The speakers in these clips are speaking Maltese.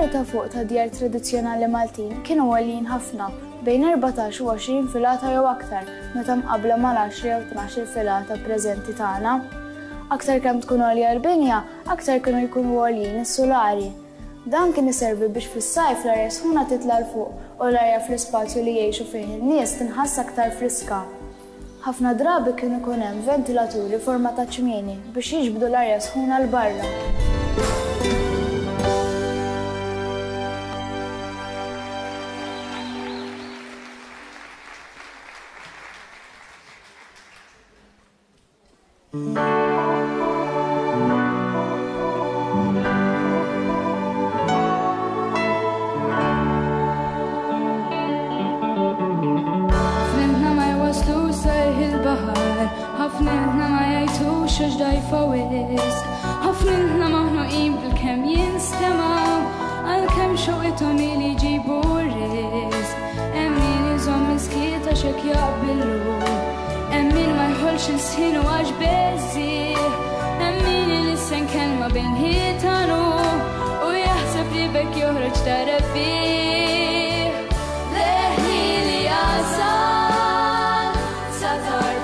L-għali ta' fuq ta' djar tradizzjonali Maltin kienu għalin ħafna bejn 14 u 20 filata jew aktar meta mqabbla mal-10 jew 12 filata preżenti tagħna. Aktar kemm tkun għolja l-binja, aktar kienu jkunu għoljin is-solari. Dan kien iservi biex fis-sajf l-arja sħuna titla' l fuq u l-arja fl-ispazju li jgħixu fih in-nies tinħass aktar friska. Ħafna drabi kienu ikun hemm ventilaturi forma ta' ċmieni biex jiġbdu l-arja sħuna l barra. ħafna ma jajtux għax dajfa wis, ħafna maħnuqin bil-kem jinstemaw, għal-kem xoqithom li jġibu ris. Emmin iżom miskiet għax jekk jaqbillu, emmin ma jħolx il-sħin u għax bezzi, emmin il-sen kelma bejn hitanu u jaħseb li bekk joħroġ tarabi. Leħni li għasal satar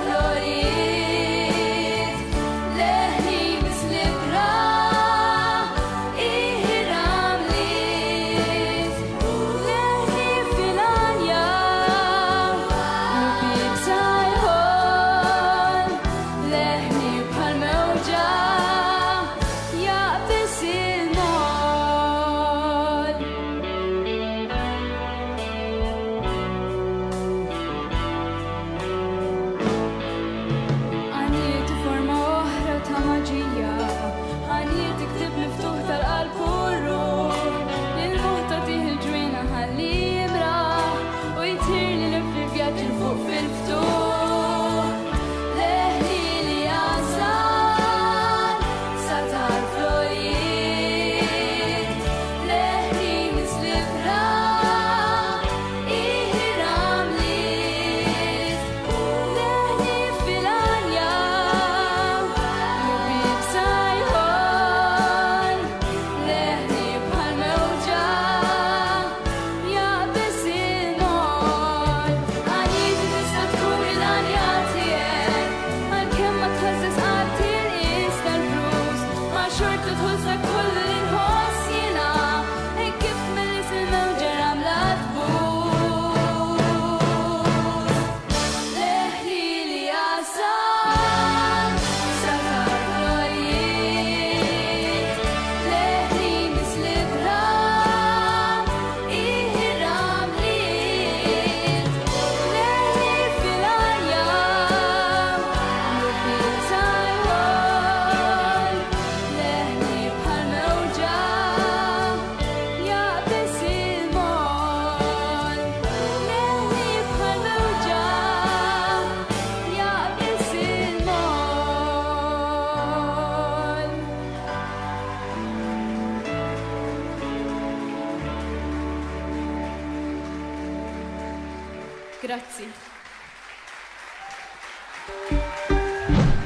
Grazzi.